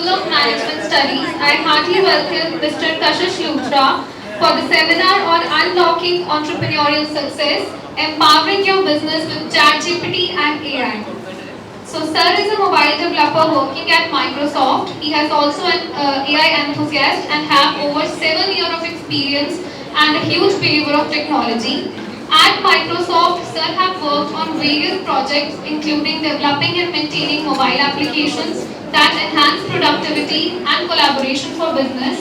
School of Management Studies, I heartily welcome Mr. Kashish Luthra for the seminar on unlocking entrepreneurial success, empowering your business with ChatGPT and AI. So, Sir is a mobile developer working at Microsoft. He has also an AI enthusiast and have over 7 years of experience and a huge believer of technology. At Microsoft, Sir have worked on various projects including developing and maintaining mobile applications that enhance productivity and collaboration for business.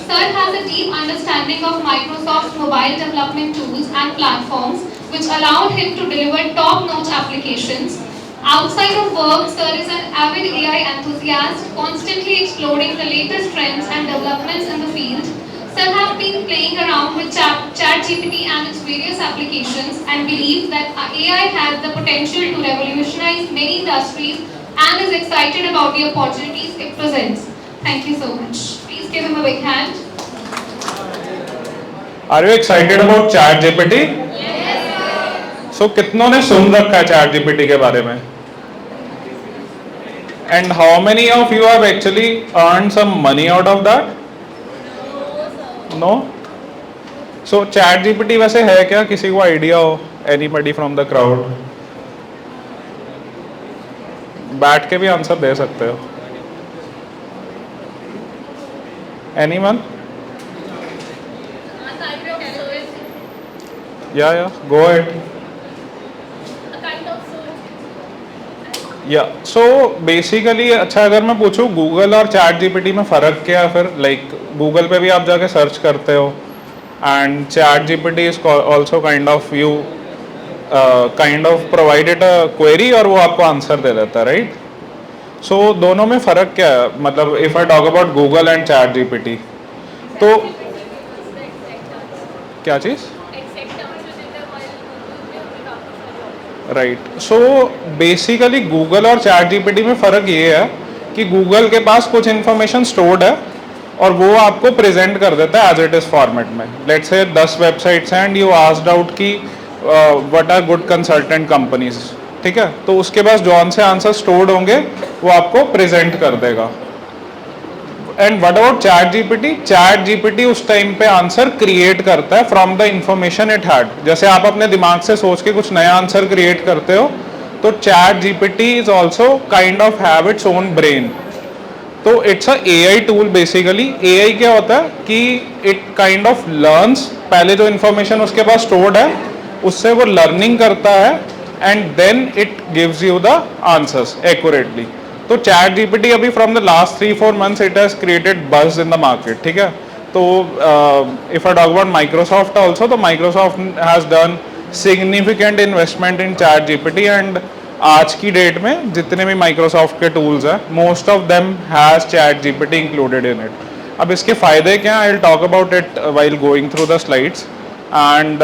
Sir has a deep understanding of Microsoft's mobile development tools and platforms which allowed him to deliver top-notch applications. Outside of work, Sir is an avid AI enthusiast, constantly exploring the latest trends and developments in the field. Sir have been playing around with ChatGPT and its various applications and believes that AI has the potential to revolutionize many industries and is excited about the opportunities it presents. Thank you so much. Please give him a big hand. Are you excited about ChatGPT? So कितनों ने सुन रखा है ChatGPT के बारे में? And how many of you have actually earned some money out of that? No? So ChatGPT वैसे है क्या? किसी को आइडिया हो? Anybody from the crowd? बैठ के भी आंसर दे सकते हो. Anyone? Yeah, go ahead. या सो बेसिकली अच्छा अगर मैं पूछूं गूगल और चैट जीपीटी में फ़र्क क्या है फिर लाइक गूगल पे भी आप जाके सर्च करते हो and chat GPT is also kind of provided a query और वो आपको आंसर दे देता है राइट. सो दोनों में फ़र्क क्या है मतलब if I talk about Google and chat GPT तो क्या चीज़ राइट. सो बेसिकली गूगल और चैट जीपीटी में फ़र्क ये है कि गूगल के पास कुछ इन्फॉर्मेशन स्टोर्ड है और वो आपको प्रेजेंट कर देता है एज इट इज़ फॉर्मेट में. लेट्स से 10 वेबसाइट्स हैं एंड यू आस्क्ड आउट की what are good consultant companies. ठीक है तो उसके पास जौन से आंसर स्टोर्ड होंगे वो आपको प्रेजेंट कर देगा. And what about chat GPT? Chat GPT उस टाइम पे आंसर क्रिएट करता है from the information it had. जैसे आप अपने दिमाग से सोच के कुछ नया आंसर क्रिएट करते हो तो ChatGPT is also kind of have its own brain. तो it's a AI tool basically. AI क्या होता है कि इट काइंड ऑफ लर्न्स. पहले जो इन्फॉर्मेशन उसके पास स्टोर्ड है उससे वो लर्निंग करता है and then it gives you the answers accurately. तो चैट जीपीटी अभी from the last 3-4 months it has created buzz in the market. ठीक है तो if I talk about Microsoft also तो Microsoft has done significant investment in ChatGPT and आज की date में जितने भी माइक्रोसॉफ्ट के टूल्स हैं most of them has chat GPT included in it. अब इसके फ़ायदे क्या हैं? I will talk about it while going through the slides. And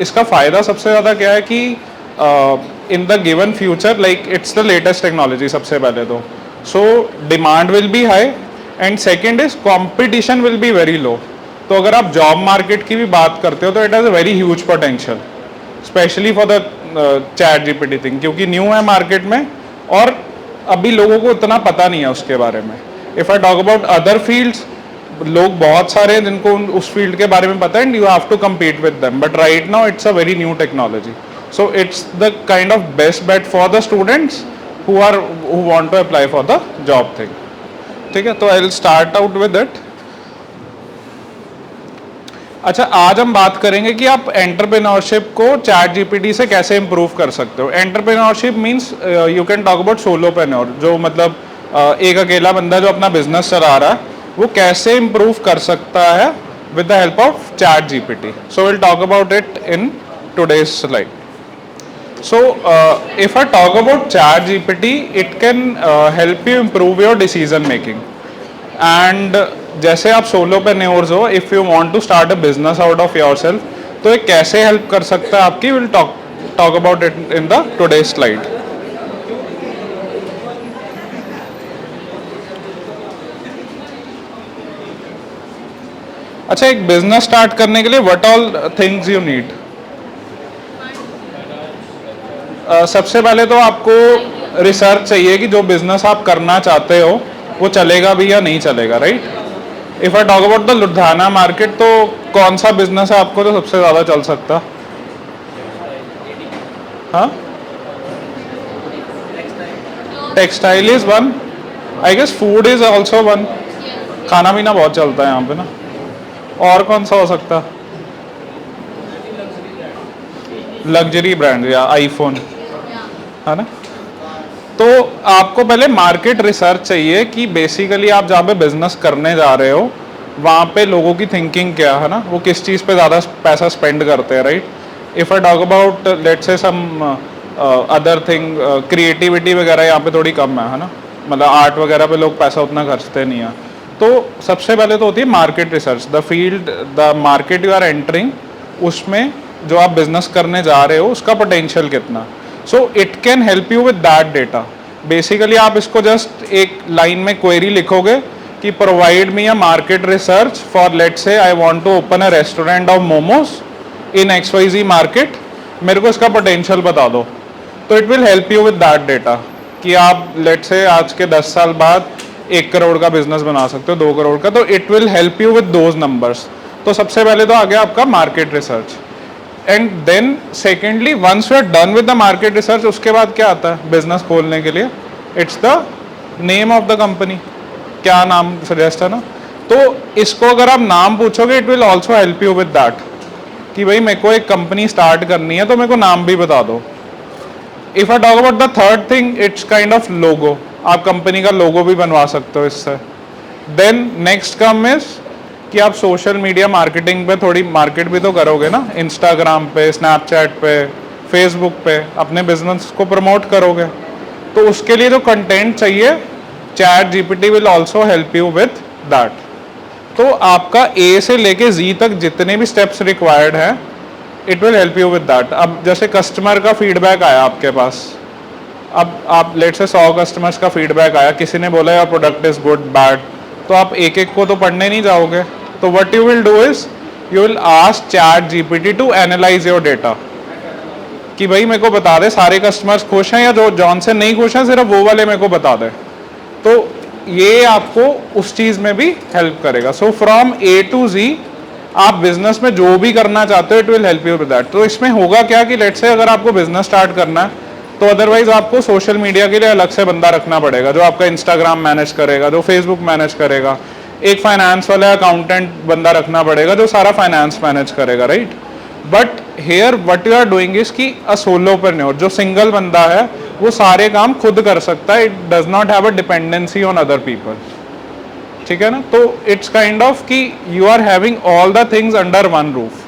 इसका फ़ायदा सबसे ज़्यादा क्या है कि in the given future like it's the latest technology सबसे पहले तो. So demand will be high and second is competition will be very low. तो अगर आप जॉब मार्केट की भी बात करते हो तो it has a very huge potential specially for the chat GPT thing क्योंकि न्यू है मार्केट में और अभी लोगों को इतना पता नहीं है उसके बारे में. If I talk about other fields लोग बहुत सारे हैं जिनको उस फील्ड के बारे में पता है and you have to compete with them but right now it's a very new technology. So it's the kind of best bet for the students who want to apply for the job thing. ठीक है तो I'll start out with it. अच्छा आज हम बात करेंगे कि आप एंटरप्रेन्योरशिप को चैट जीपीटी से कैसे इम्प्रूव कर सकते हो. Entrepreneurship means you can talk about solopreneur जो मतलब एक अकेला बंदा जो अपना बिजनेस चला रहा है वो कैसे इम्प्रूव कर सकता है with the help of chat GPT. So will talk about it in today's slide. So if I talk about ChatGPT, it can help you improve your decision making. And जैसे आप सोलोप्रेन्योर्स हो, if you want to start a business out of yourself, तो ये कैसे help कर सकता है आपकी? We'll talk about it in the today's slide. अच्छा एक बिजनेस स्टार्ट करने के लिए what all things you need? सबसे पहले तो आपको रिसर्च चाहिए कि जो बिजनेस आप करना चाहते हो वो चलेगा भी या नहीं चलेगा, right? If I talk about the Ludhiana market, तो कौन सा बिजनेस है आपको तो सबसे ज़्यादा चल सकता? हाँ, textile is one, I guess food is also one, खाना पीना बहुत चलता है यहाँ पे ना। और कौन सा हो सकता? लग्जरी ब्रांड या आईफोन, है ना? तो आपको पहले मार्केट रिसर्च चाहिए कि बेसिकली आप जहाँ पे बिजनेस करने जा रहे हो वहाँ पे लोगों की थिंकिंग क्या है ना, वो किस चीज़ पे ज़्यादा पैसा स्पेंड करते हैं, right? If I talk about let's say some other thing, creativity वगैरह यहाँ पे थोड़ी कम है ना, मतलब आर्ट वगैरह पे लोग पैसा उतना खर्चते नहीं है। तो सबसे पहले तो होती है market research, the field, the market you are entering, उसमें जो आप बिजनेस करने जा रहे हो उसका पोटेंशियल कितना। So it can help you with that data. Basically आप इसको जस्ट एक लाइन में क्वेरी लिखोगे कि provide me a market research for let's say I want to open a restaurant of momos in XYZ market, मेरे को इसका पोटेंशियल बता दो। तो it will help you with that data कि आप लेट्स से आज के 10 साल बाद 1 करोड़ का बिजनेस बना सकते हो, 2 करोड़ का, तो it will help you with those numbers. तो सबसे पहले तो आ गया आपका market research. And then secondly once you are done with the market research, उसके बाद क्या आता है बिजनेस खोलने के लिए? It's the name of the company, क्या नाम सजेस्ट है ना। तो इसको अगर आप नाम पूछोगे it will also help you with that कि भाई मेरे को एक कंपनी स्टार्ट करनी है तो मेरे को नाम भी बता दो। If I talk about the third thing, it's kind of logo, आप कंपनी का लोगो भी बनवा सकते हो इससे। देन नेक्स्ट कम इज कि आप सोशल मीडिया मार्केटिंग पे थोड़ी मार्केट भी तो करोगे ना, इंस्टाग्राम पे, स्नैपचैट पे, फेसबुक पे अपने बिजनेस को प्रमोट करोगे, तो उसके लिए जो कंटेंट चाहिए chat GPT will also help you with that. तो आपका ए से लेके जी तक जितने भी स्टेप्स रिक्वायर्ड हैं it will help you with that. अब जैसे कस्टमर का फीडबैक आया आपके पास, अब आप लेट से 100 कस्टमर्स का फीडबैक आया, किसी ने बोला यार प्रोडक्ट इज गुड बैड, तो आप एक एक को तो पढ़ने नहीं जाओगे। तो what you will do is you will ask ChatGPT to analyse your data कि भाई मेरे को बता दे सारे कस्टमर्स खुश हैं या जो जॉन से नहीं खुश हैं सिर्फ वो वाले मेरे को बता दे। तो ये आपको उस चीज़ में भी हेल्प करेगा। सो फ्रॉम ए टू जी आप बिजनेस में जो भी करना चाहते हो it will help you with that. तो इसमें होगा क्या कि लेट्स से अगर आपको बिजनेस स्टार्ट करना है तो अदरवाइज आपको सोशल मीडिया के लिए अलग से बंदा रखना पड़ेगा जो आपका इंस्टाग्राम मैनेज करेगा, जो फेसबुक मैनेज करेगा, एक फाइनेंस वाला अकाउंटेंट बंदा रखना पड़ेगा जो सारा फाइनेंस मैनेज करेगा, right? But here what you are doing is कि अ सोलोप्रेन्योर जो सिंगल बंदा है वो सारे काम खुद कर सकता है, it does not have a dependency on other people, ठीक है ना। तो इट्स काइंड ऑफ कि you are having all the things under one roof.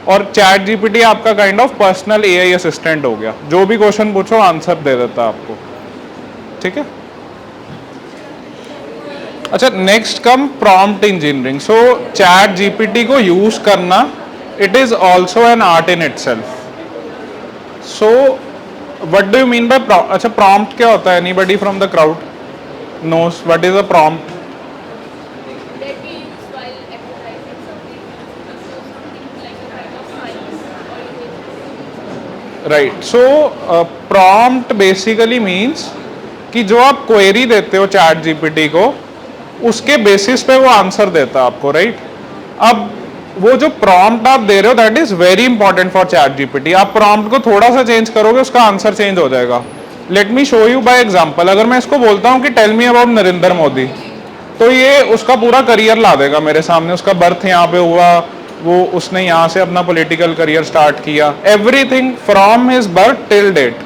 और चैट जीपीटी आपका kind of personal AI assistant हो गया, जो भी क्वेश्चन पूछो आंसर दे देता है आपको, ठीक है। अच्छा, नेक्स्ट कम प्रॉम्प्ट इंजीनियरिंग। सो चैट जीपीटी को यूज करना it is also an art in itself. So what do you mean by अच्छा प्रॉम्प्ट क्या होता है? Anybody from the crowd knows what is a prompt? Right, so prompt basically means कि जो आप query देते हो चैट जीपीटी को उसके बेसिस पे वो आंसर देता है आपको, राइट? अब वो जो प्रॉम्प्ट आप दे रहे हो that is very important for chat GPT. आप प्रॉम्प्ट को थोड़ा सा चेंज करोगे उसका आंसर चेंज हो जाएगा। Let me show you by example. अगर मैं इसको बोलता हूँ कि tell me about Narendra Modi, तो ये उसका पूरा करियर ला देगा मेरे सामने, उसका बर्थ यहाँ पे हुआ, वो उसने यहाँ से अपना पॉलिटिकल करियर स्टार्ट किया, everything from his birth till date.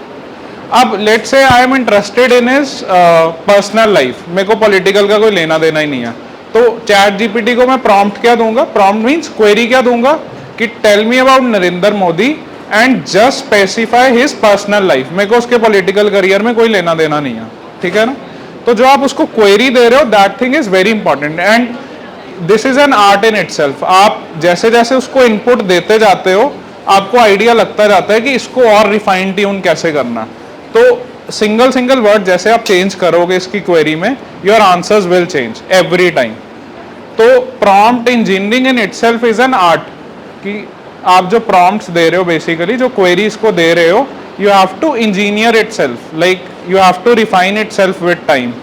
अब let say I am interested in his personal life, मेरे को पॉलिटिकल का कोई लेना देना ही नहीं है, तो चैट जीपीटी को मैं प्रॉम्प्ट क्या दूंगा? प्रॉम्प्ट मींस क्वेरी क्या दूंगा कि tell me about Narendra Modi and just specify his personal life. मेरे को उसके पॉलिटिकल करियर में कोई लेना देना नहीं है, ठीक है ना। तो जो आप उसको क्वेरी दे रहे हो that thing is very important and this is an art in itself. आप जैसे जैसे उसको इनपुट देते जाते हो आपको आइडिया लगता जाता है कि इसको और रिफाइन ट्यून कैसे करना। तो सिंगल सिंगल वर्ड जैसे आप चेंज करोगे इसकी क्वेरी में your answers will change every time. तो prompt engineering in itself is an art कि आप जो प्रॉम्प्ट्स दे रहे हो बेसिकली जो क्वेरीज को दे रहे हो you have to engineer itself, like you have to refine itself with time.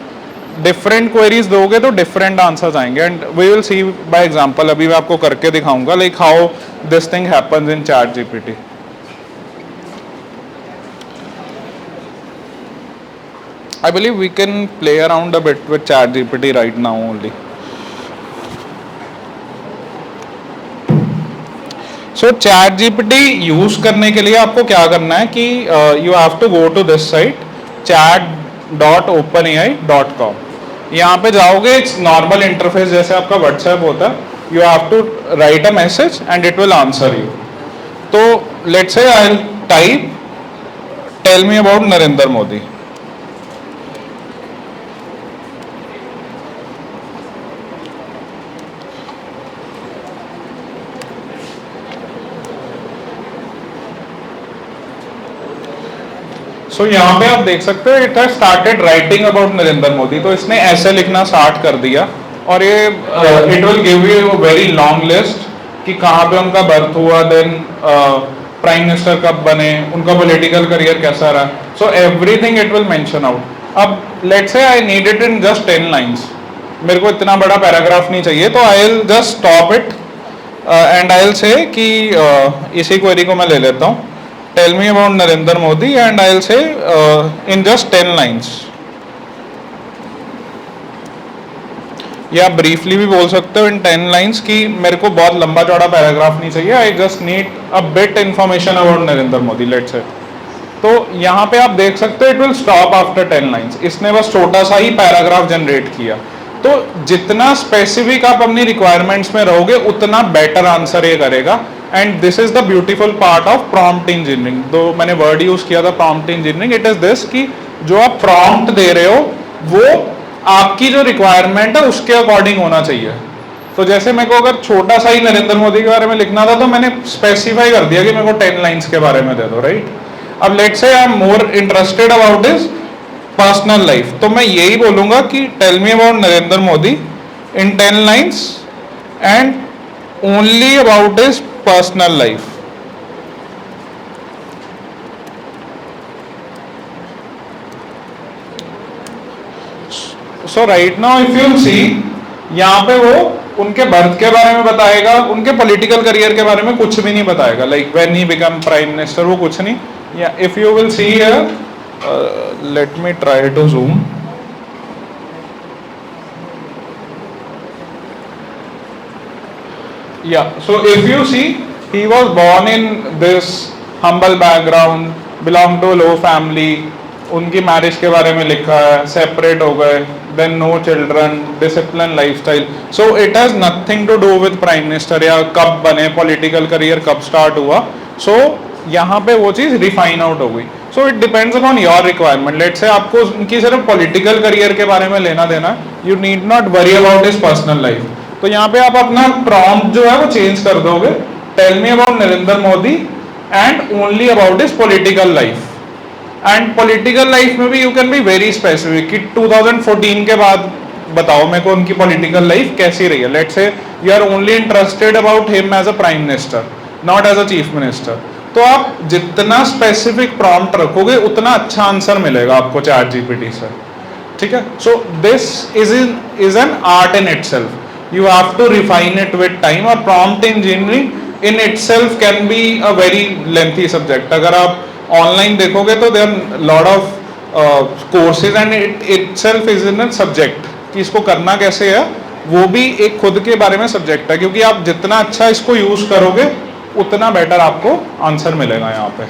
Different queries दोगे तो डिफरेंट आंसर्स आएंगे and we will see by example. अभी मैं आपको करके दिखाऊंगा like how this thing happens in ChatGPT. I believe we can play around a bit with ChatGPT right now only. So ChatGPT use करने के लिए आपको क्या करना है कि you have to go to this site chat.openai.com. यहाँ पे जाओगे, इट्स नॉर्मल इंटरफेस जैसे आपका व्हाट्सएप होता है. You have to write a message and it will answer you. तो let's say I will type tell me about Narendra Modi. So यहाँ पे आप देख सकते हो it has started writing about Narendra Modi. तो इसने ऐसे लिखना स्टार्ट कर दिया और ये it will give you very long list कि कहाँ पे उनका बर्थ हुआ, देन प्राइम मिनिस्टर कब बने, उनका पॉलिटिकल करियर कैसा रहा. So everything it will mention out. अब let's say I need it in just 10 lines. मेरे को इतना बड़ा पैराग्राफ नहीं चाहिए, तो I will just stop it and I will say कि इसी क्वेरी को मैं ले लेता हूँ. Tell me about Narendra Modi and I'll say in just 10 lines. या ब्रीफली भी बोल सकते हो इन 10 लाइंस कि मेरे को बहुत लंबा चौड़ा पैराग्राफ नहीं चाहिए. I just need a bit information about Narendra Modi let's say. तो यहाँ पे आप देख सकते हो it will stop after 10 lines. इसने बस छोटा सा ही पैराग्राफ जनरेट किया. तो जितना स्पेसिफिक आप अपनी रिक्वायरमेंट्स में रहोगे उतना बेटर आंसर ये करेगा. And this is the beautiful part of prompt engineering. तो मैंने वर्ड यूज किया था prompt engineering. It is this कि जो आप प्रॉम्प्ट दे रहे हो वो आपकी जो रिक्वायरमेंट है उसके अकॉर्डिंग होना चाहिए. तो जैसे मेरे को अगर छोटा सा ही नरेंद्र मोदी के बारे में लिखना था तो मैंने स्पेसिफाई कर दिया कि मेरे को 10 लाइंस के बारे में दे दो, राइट. अब let's say I am more interested about this personal life. तो मैं यही बोलूंगा कि tell me about Narendra Modi in 10 lines and only about his personal life. So right now if you see यहाँ पे वो उनके बर्थ के बारे में बताएगा, उनके पॉलिटिकल करियर के बारे में कुछ भी नहीं बताएगा. Like when he become prime minister वो कुछ नहीं. या if you will see here, let me try to zoom. Yeah, so if you see he was born in this humble background, belong to a low family. उनकी marriage के बारे में लिखा है, सेपरेट हो गए, then no children, discipline lifestyle. So it has nothing to do with prime minister या कब बने, पॉलिटिकल करियर कब स्टार्ट हुआ. सो यहाँ पे वो चीज रिफाइन आउट हो गई. So it depends upon your requirement. Let's say आपको उनकी सिर्फ पॉलिटिकल करियर के बारे में लेना देना, you need not worry about his personal life. तो यहाँ पे आप अपना प्रॉम्प्ट जो है वो चेंज कर दोगे, tell me about Narendra Modi and only about his political life. And political life में भी you can be very specific कि 2014 के बाद बताओ मेरे को उनकी पॉलिटिकल लाइफ कैसी रही है. Let's say you are only interested about him as a prime minister, not as a chief minister. तो आप जितना स्पेसिफिक प्रॉम्प्ट रखोगे उतना अच्छा आंसर मिलेगा आपको चैट जीपीटी से. ठीक है. So this is an art in itself. You have to refine it with time. और prompt engineering in itself can be a very lengthy subject. अगर आप ऑनलाइन देखोगे तो there lot of courses and it itself is in a subject कि इसको करना कैसे है, वो भी एक खुद के बारे में सब्जेक्ट है. क्योंकि आप जितना अच्छा इसको यूज करोगे उतना बेटर आपको आंसर मिलेगा यहाँ पे.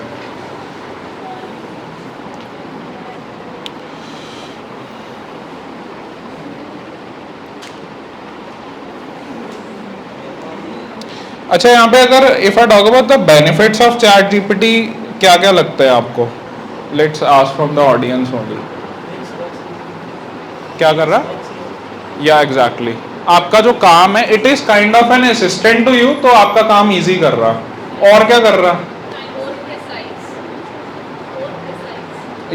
अच्छा, यहाँ पे अगर if I talk about the benefits of ChatGPT, क्या क्या लगता है आपको? Let's ask from the audience only. क्या कर रहा? या एग्जैक्टली आपका जो काम है it is kind of an assistant to you. तो आपका काम इजी कर रहा. और क्या कर रहा?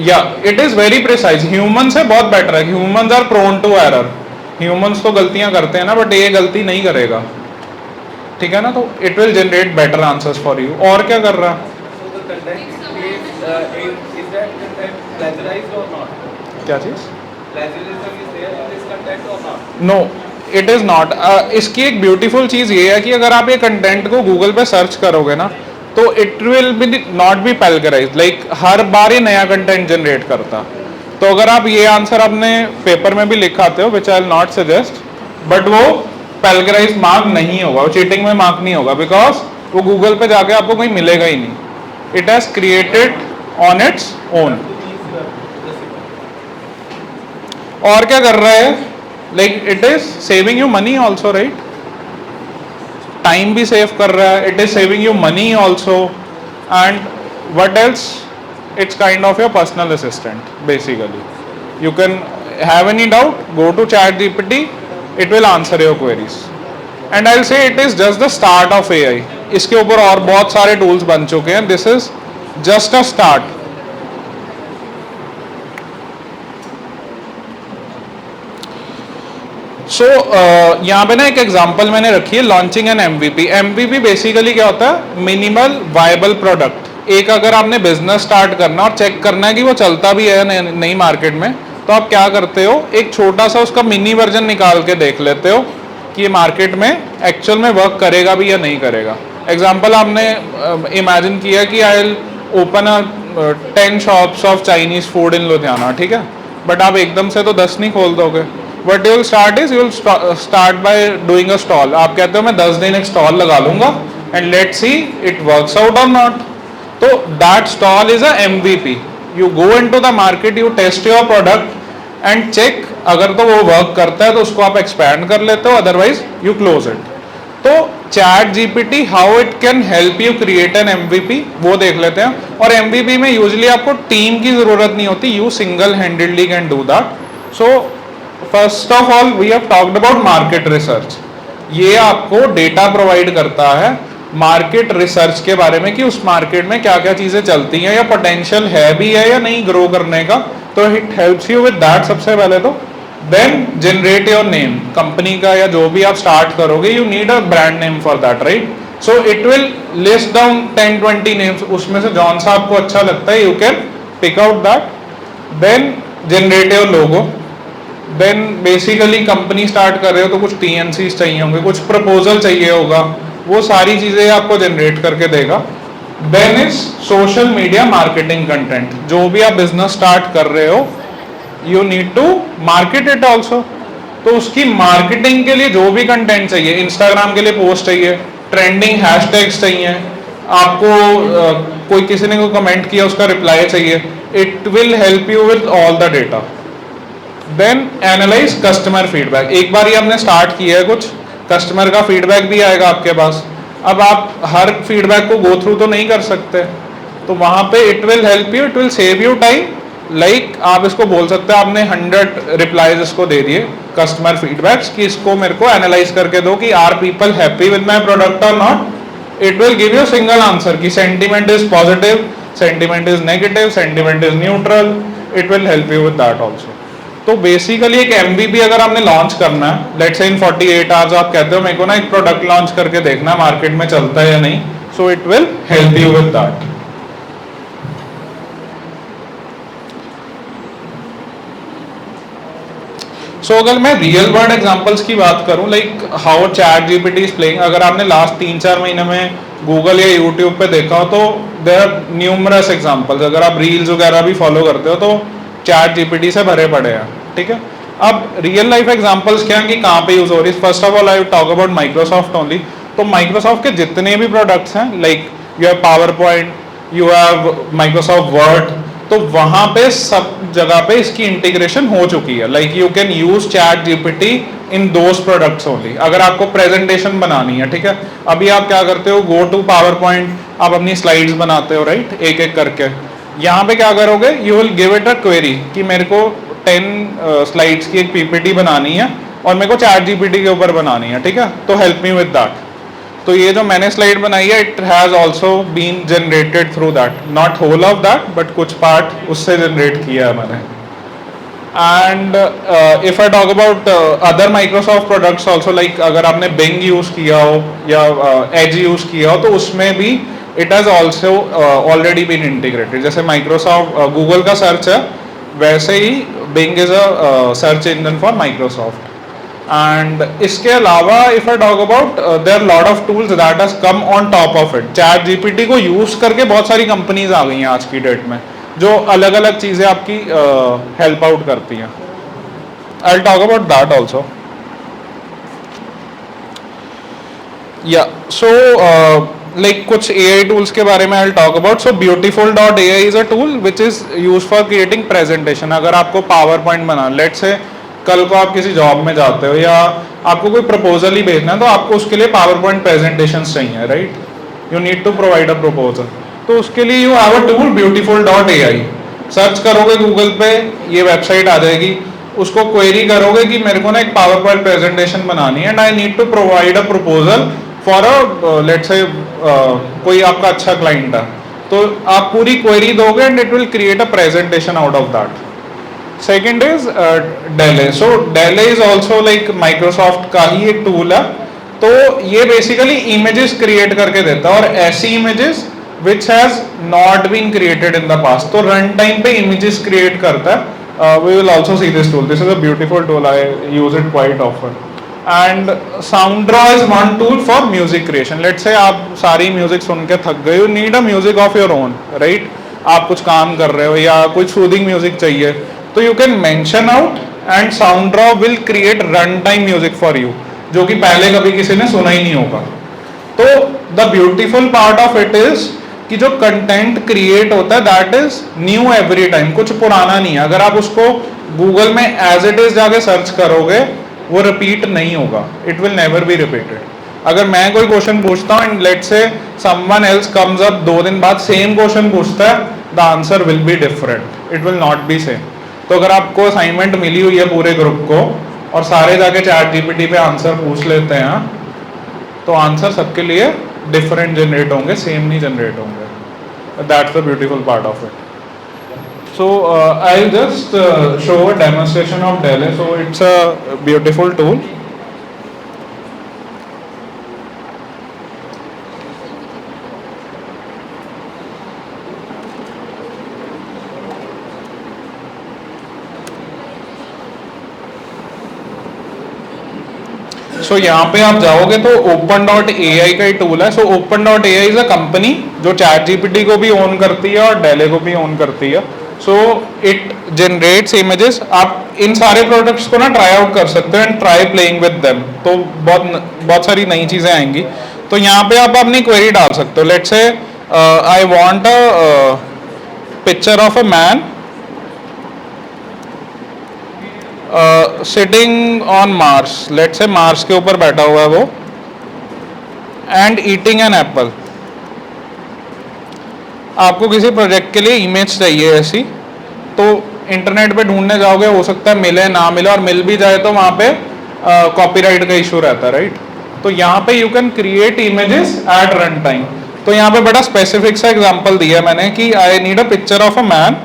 या it is very precise. Human से बहुत बेटर है. Humans are prone to error. Humans तो गलतियां करते हैं ना, बट ये गलती नहीं करेगा. ठीक है ना. तो it will generate better answers for you. और क्या कर रहा? क्या चीज? plagiarism is there in this content or not? No it is not. इसकी एक ब्यूटीफुल चीज़ ये है कि अगर आप ये कंटेंट को गूगल पे सर्च करोगे ना तो it will be not be plagiarise, like हर बार ही नया कंटेंट जनरेट करता। तो अगर आप ये आंसर अपने पेपर में भी लिखाते हो, which I will not suggest, but वो पैल्गराइज मार्क नहीं होगा, वो चीटिंग में मार्क नहीं होगा, बिकॉज वो गूगल पे जाके आपको कहीं मिलेगा ही नहीं। It has created on its own. और क्या कर रहा है, like it is saving you money also, right? Time भी सेव कर रहा है, it is saving you money also, and what else, it's kind of your personal assistant basically. You can have any doubt, go to ChatGPT, it will answer your queries. And I'll say it is just the start of AI. इसके ऊपर और बहुत सारे tools बन चुके हैं, this is just a start. सो यहाँ पे ना एक एग्जांपल मैंने रखी है, launching N MVP। MVP basically क्या होता है, मिनिमल वायबल प्रोडक्ट। एक अगर आपने बिजनेस स्टार्ट करना और चेक करना है कि वो चलता भी है नई मार्केट में, तो आप क्या करते हो, एक छोटा सा उसका मिनी वर्जन निकाल के देख लेते हो कि ये मार्केट में एक्चुअल में वर्क करेगा भी या नहीं करेगा। एग्जांपल आपने इमेजिन किया कि I will open 10 shops of Chinese food in Ludhiana, ठीक है, बट आप एकदम से तो 10 नहीं खोल दोगे। What you will start is, you will start by doing a stall. आप कहते हो मैं 10 दिन एक स्टॉल लगा लूंगा and let's see it works out और नॉट। तो that stall is a MVP. You go into the market, you test your product and check, अगर तो वो वर्क करता है तो उसको आप एक्सपैंड कर लेते हो, अदरवाइज यू क्लोज इट। तो ChatGPT how it can help you create an MVP, वो देख लेते हैं। और MVP में यूजुअली आपको टीम की जरूरत नहीं होती, you single handedly can do that. So first of all we have talked about market research. ये आपको डेटा प्रोवाइड करता है मार्केट रिसर्च के बारे में कि उस मार्केट में क्या क्या चीजें चलती हैं या पोटेंशियल है भी है या नहीं ग्रो करने का, तो it helps you with that सबसे पहले तो। Then generate your name, company का या जो भी आप स्टार्ट करोगे, you need a brand name for that, right? So it will list down 10-20 names, उसमें से जौन सा आपको अच्छा लगता है you can pick out that. Then generate your logo. Then basically company start कर रहे हो तो कुछ TNCs चाहिए होंगे, कुछ प्रपोजल चाहिए होगा, वो सारी चीजें आपको जनरेट करके देगा। Then is social media marketing content. जो भी आप बिजनेस स्टार्ट कर रहे हो you need to market it also. तो उसकी मार्केटिंग के लिए जो भी कंटेंट चाहिए, इंस्टाग्राम के लिए पोस्ट चाहिए, ट्रेंडिंग हैशटैग्स चाहिए, आपको कोई किसी ने कोई कमेंट किया उसका रिप्लाई चाहिए, it will help you with all the data. Then analyse customer feedback. एक बार ही आपने स्टार्ट किया है कुछ, कस्टमर का फीडबैक भी आएगा आपके पास। अब आप हर फीडबैक को गो थ्रू तो नहीं कर सकते, तो वहां पे it will help you, it will save you time. Like आप इसको बोल सकते हैं, आपने 100 रिप्लाईज इसको दे दिए कस्टमर फीडबैक्स कि इसको मेरे को एनालाइज करके दो कि are people happy with my product और नॉट। It will give you single answer कि sentiment is positive, sentiment is negative, sentiment is neutral. It will help you with that also. तो बेसिकली एक MVP अगर आपने लॉन्च करना है, let's से इन 48 आवर्स आप कहते हो मेरे को ना एक प्रोडक्ट लॉन्च करके देखना मार्केट में चलता है या नहीं, so it will help you with that. So अगर मैं रियल वर्ल्ड एग्जांपल्स की बात करूं, like how ChatGPT is playing, अगर आपने लास्ट 3-4 महीने में गूगल या यूट्यूब पे देखा हो तो देयर आर न्यूमरस एग्जांपल्स। अगर आप रील्स वगैरह भी फॉलो करते हो तो ChatGPT से भरे पड़े हैं, ठीक है। अब रियल लाइफ एग्जांपल्स क्या है कि कहाँ पे यूज हो रही है। First of all I talk about Microsoft only. तो माइक्रोसॉफ्ट के जितने भी प्रोडक्ट्स हैं, like you have power point, you have Microsoft word, तो वहां पे सब जगह पे इसकी इंटीग्रेशन हो चुकी है। Like you can use ChatGPT in those products only. अगर आपको प्रेजेंटेशन बनानी है, ठीक है, अभी आप क्या करते हो, गो टू पावर पॉइंट, आप अपनी स्लाइड्स बनाते हो, राइट, एक एक करके। यहाँ पे क्या करोगे, you will give it a query कि मेरे को 10 स्लाइड्स की एक PPT बनानी है और मेरे को ChatGPT के ऊपर बनानी है, ठीक है, तो हेल्प मी विद दैट। तो ये जो मैंने स्लाइड बनाई है, it has also been generated through that, not whole of that but कुछ पार्ट उससे जनरेट किया है मैंने। And if I talk about other Microsoft products also, like अगर आपने बिंग यूज किया हो या एज यूज किया हो तो उसमें भी it has also already been integrated. जैसे माइक्रोसॉफ्ट गूगल का सर्च है वैसे ही Bing is a search engine for Microsoft. And इसके अलावा if I talk about there lot of tools that has come on top of it. ChatGPT को use करके बहुत सारी कंपनीज आ गई हैं आज की डेट में जो अलग अलग चीजें आपकी हेल्प आउट करती हैं. I will talk about that also. या सो लाइक कुछ AI टूल्स के बारे में I will talk about. So beautiful.ai is a tool which is use for creating presentation. अगर आपको पावर पॉइंट बना, लेट्स से कल को आप किसी जॉब में जाते हो या आपको कोई प्रपोजल ही भेजना है तो आपको उसके लिए पावर पॉइंट प्रेजेंटेशन चाहिए, right. You need to provide a proposal. तो उसके लिए you have a tool beautiful.ai. Search करोगे गूगल पे, ये वेबसाइट आ जाएगी. उसको क्वेरी करोगे कि मेरे को ना एक पावर पॉइंट प्रेजेंटेशन बनानी है and I need to provide a proposal for a let's say कोई आपका अच्छा क्लाइंट है, तो आप पूरी क्वेरी दोगे and it will create a presentation out of that. Second is DALL-E. So DALL-E is also like Microsoft का ही एक टूल है. तो ये बेसिकली इमेजेस क्रिएट करके देता है और ऐसी images which has not been created in the past. तो रन टाइम पे इमेजेस क्रिएट करता है. We will also see this tool. This is a beautiful tool. I use it quite often. And SoundDraw is one tool for music creation. Let's say आप सारी music सुन के थक गए, you need a music of your own, right. आप कुछ काम कर रहे हो या कोई सूदिंग म्यूजिक चाहिए तो you can mention out and SoundDraw will create run time music for you, जो कि पहले कभी किसी ने सुना ही नहीं होगा. तो the beautiful part of it is कि जो कंटेंट क्रिएट होता है that is new every time. कुछ पुराना नहीं है. अगर आप उसको गूगल में एज इट इज जाके सर्च करोगे वो रिपीट नहीं होगा. It will never be repeated. अगर मैं कोई क्वेश्चन पूछता हूँ and let's say someone else comes up 2 दिन बाद सेम क्वेश्चन पूछता है, the answer will be different. It will not B same. तो अगर आपको असाइनमेंट मिली हुई है पूरे ग्रुप को और सारे जाके चैट जीपीटी पे आंसर पूछ लेते हैं तो आंसर सबके लिए डिफरेंट जनरेट होंगे, सेम नहीं जनरेट होंगे. That's the beautiful part of it. So I'll just show a demonstration of Delhi. So it's a beautiful tool. सो यहाँ पे आप जाओगे तो open.ai का ही टूल है. सो open.ai इज अ कंपनी जो चैट जीपीटी को भी ओन करती है और डेले को भी ओन करती है. So it generates images. आप इन सारे प्रोडक्ट्स को ना ट्राई आउट कर सकते हो and try playing with them. तो बहुत सारी नई चीज़ें आएंगी. तो यहाँ पे आप अपनी क्वेरी डाल सकते हो. Let's say I want a picture of a man sitting on Mars. Let's say Mars के ऊपर बैठा हुआ है वो एंड ईटिंग एन एप्पल. आपको किसी प्रोजेक्ट के लिए इमेज चाहिए ऐसी, तो इंटरनेट पे ढूंढने जाओगे, हो सकता है मिले ना मिले, और मिल भी जाए तो वहाँ पे कॉपीराइट का इशू रहता है, राइट. तो यहाँ पे you can create images at run time. तो यहाँ पे बड़ा स्पेसिफिक सा एग्जांपल दिया मैंने कि I need a picture of a man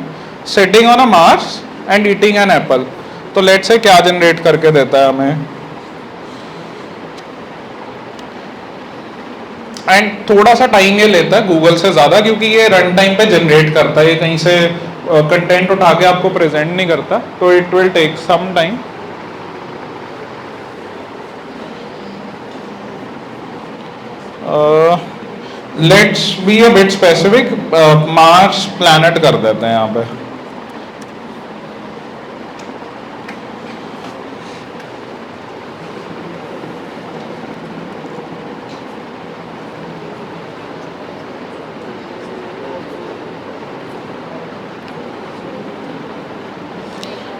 sitting on a Mars and eating an apple. तो लेट से क्या जनरेट करके देता है हमें. एंड थोड़ा सा टाइम ये लेता है गूगल से ज़्यादा, क्योंकि ये रन टाइम पे जनरेट करता है, ये कहीं से कंटेंट उठा के आपको प्रेजेंट नहीं करता. तो it will take some time. Let's be a bit specific. Mars planet कर देते हैं यहाँ पे.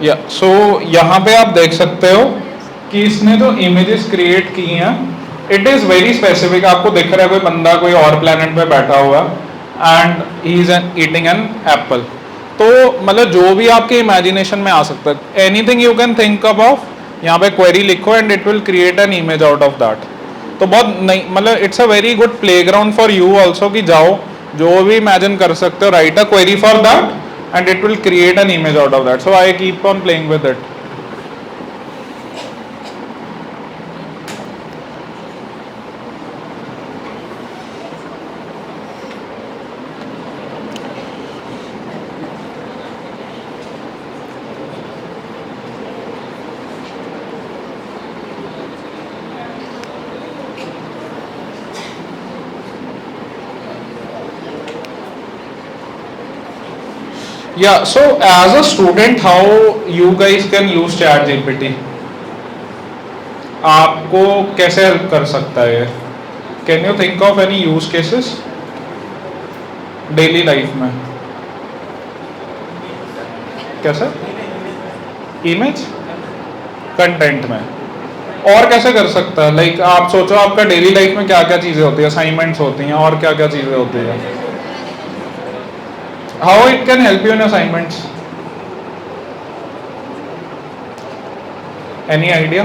या सो यहाँ पे आप देख सकते हो कि इसने जो इमेजेस क्रिएट की हैं इट इज़ वेरी स्पेसिफिक. आपको दिख रहा है कोई बंदा कोई और प्लेनेट पे बैठा हुआ and he is eating an apple. तो मतलब जो भी आपके इमेजिनेशन में आ सकता है, anything you can think about, यहाँ पे क्वेरी लिखो and it will create an image out of that. तो बहुत नहीं, मतलब it's a very good play ground for you also कि जाओ जो भी इमेजिन कर सकते हो, right a query for that and it will create an image out of that. So I keep on playing with it. Yeah, so as a student, how you guys can use ChatGPT? आपको कैसे help कर सकता है? Can you think of any use cases daily life में? कैसे? Image content में और कैसे कर सकता है? लाइक आप सोचो आपका डेली लाइफ में क्या क्या चीज़ें होती है, असाइनमेंट्स होती हैं और क्या क्या चीज़ें होती है. How it can help you in assignments? Any idea?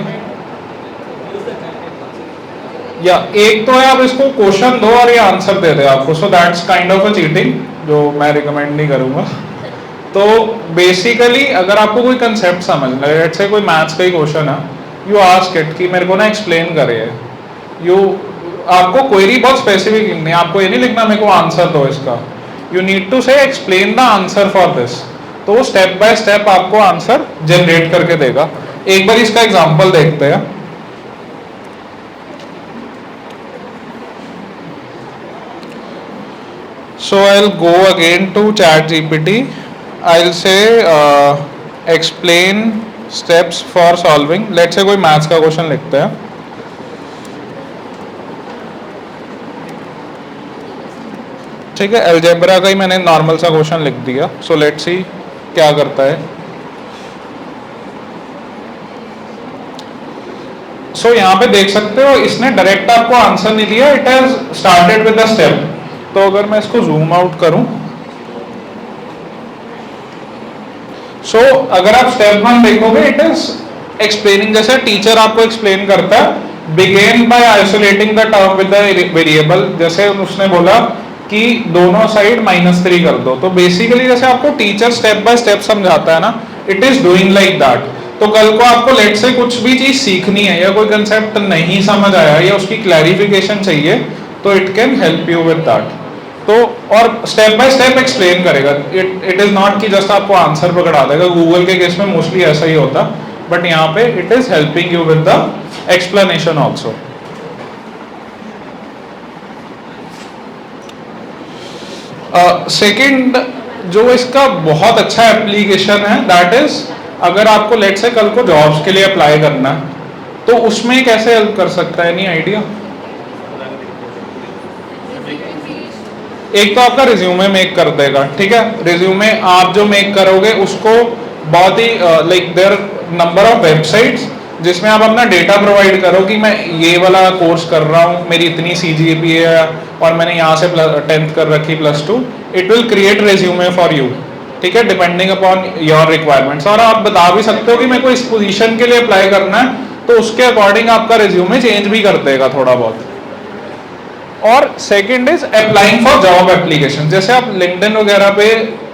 या एक तो है आप इसको क्वेश्चन दो और ये आंसर दे दे आपको, so that's kind of a cheating जो मैं रिकमेंड नहीं करूँगा. तो बेसिकली अगर आपको कोई कंसेप्ट समझना है, लेट्स से कोई मैथ्स का ही क्वेश्चन है, यू आस्क इट कि मेरे को ना एक्सप्लेन करे. यू आपको क्वेरी बहुत स्पेसिफिक लिखनी है, आपको ये नहीं लिखना मेरे को आंसर दो इसका. यू नीड टू से explain the answer for this. तो वो स्टेप बाय स्टेप आपको आंसर जनरेट करके देगा. एक बार इसका एग्जांपल देखते हैं. So I'll go again to ChatGPT. I'll say explain steps for solving. Let's say कोई मैथ्स का क्वेश्चन लिखते हैं. ठीक है, अलजेब्रा का ही मैंने नॉर्मल सा क्वेश्चन लिख दिया. सो लेट्स सी क्या करता है. सो यहाँ पे देख सकते हो इसने डायरेक्ट आपको आंसर नहीं दिया. It has started with the step. तो अगर मैं इसको जूम आउट करूं, सो अगर आप स्टेप 1 देखोगे, इट इज एक्सप्लेनिंग, जैसे टीचर आपको एक्सप्लेन करता है, begin by isolating the term with the variable. जैसे उसने बोला कि दोनों साइड -3 कर दो. तो बेसिकली जैसे आपको टीचर स्टेप बाय स्टेप समझाता है ना, it is doing like that. तो कल को आपको लेट से कुछ भी चीज सीखनी है या कोई कंसेप्ट नहीं समझ आया या उसकी क्लैरिफिकेशन चाहिए, तो it can help you with that. तो और स्टेप बाय स्टेप एक्सप्लेन करेगा. इट इज नॉट कि जस्ट आपको आंसर पकड़ा देगा. गूगल के केस में मोस्टली ऐसा ही होता, बट यहाँ पे it is helping you with the explanation also. Second जो इसका बहुत अच्छा एप्लीकेशन है, दैट इज अगर आपको लेट से कल को जॉब्स के लिए अप्लाई करना है, तो उसमें कैसे हेल्प कर सकता है? Any idea? एक तो आपका रिज्यूमे मेक कर देगा. ठीक है, रिज्यूमे आप जो मेक करोगे उसको बहुत ही like there number of websites जिसमें आप अपना डेटा प्रोवाइड करो कि मैं ये वाला कोर्स कर रहा हूँ, मेरी इतनी CGPA है और मैंने यहाँ से 10th कर रखी +2. It will create resume for you. ठीक है, डिपेंडिंग अपॉन योर रिक्वायरमेंट्स. और आप बता भी सकते हो कि मेरे को इस पोजीशन के लिए अप्लाई करना है, तो उसके अकॉर्डिंग आपका रिज्यूमे चेंज भी कर देगा थोड़ा बहुत. और second is applying for job application. जैसे आप लिंक्डइन वगैरह पे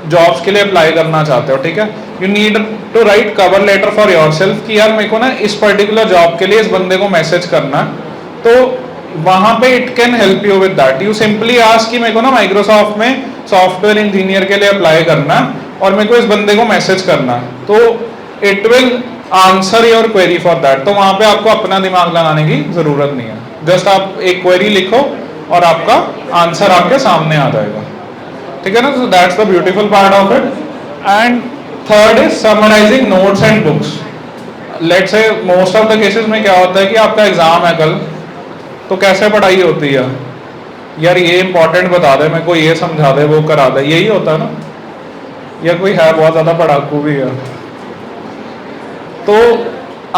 जॉब्स के लिए अप्लाई करना चाहते हो, ठीक है, you need to write cover letter for yourself कि यार मेरे को ना इस पर्टिकुलर जॉब के लिए इस बंदे को मैसेज करना. तो वहां पे it can help you with that. You simply ask कि मेरे को ना माइक्रोसॉफ्ट में सॉफ्टवेयर इंजीनियर के लिए अप्लाई करना और मेरे को इस बंदे को मैसेज करना, तो it will answer your query for that. तो वहां पे आपको अपना दिमाग लगाने की जरूरत नहीं है. जस्ट आप एक क्वेरी लिखो और आपका आंसर आपके सामने आ जाएगा. ठीक है ना? So that's the beautiful part of it. And third is summarising notes and books. Let's say most of the cases में क्या होता है कि आपका एग्जाम है कल, तो कैसे पढ़ाई होती है? यार ये इंपॉर्टेंट बता दे, मेरे को ये समझा दे, वो करा दे, यही होता है ना? या कोई है बहुत ज्यादा पढ़ाकू भी है, तो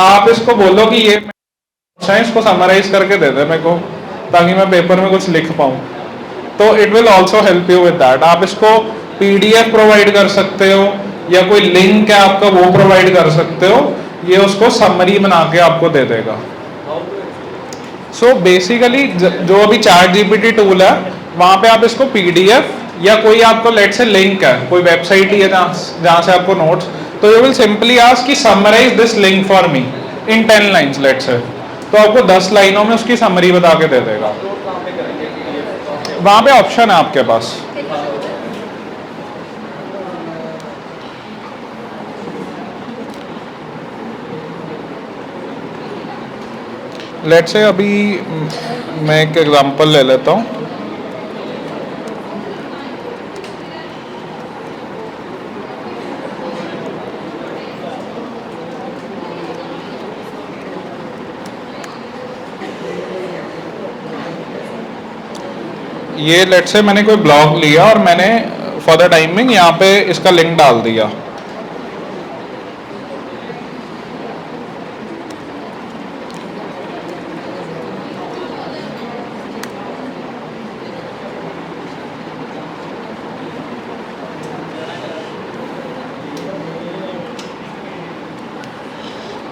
आप इसको बोलो कि ये इसको समराइज करके दे दे मेरे को, ताकि मैं पेपर में कुछ लिख पाऊँ. तो it will also help you with that. आप इसको PDF प्रोवाइड कर सकते हो या कोई लिंक है आपका वो प्रोवाइड कर सकते हो, ये उसको समरी बना के आपको दे देगा. सो बेसिकली जो अभी ChatGPT टूल है, वहाँ पे आप इसको PDF या कोई आपको लेट से लिंक है, कोई वेबसाइट ही है जहाँ से आपको नोट्स, तो यू विल सिंपली आस्क कि summarise this link for me in 10 lines let say, तो आपको 10 लाइनों में उसकी समरी बता के दे देगा. वहाँ पे ऑप्शन है आपके पास. लेट से अभी मैं एक एग्जांपल ले लेता हूँ. ये लेट से मैंने कोई ब्लॉग लिया और मैंने फॉर द टाइमिंग यहाँ पे इसका लिंक डाल दिया।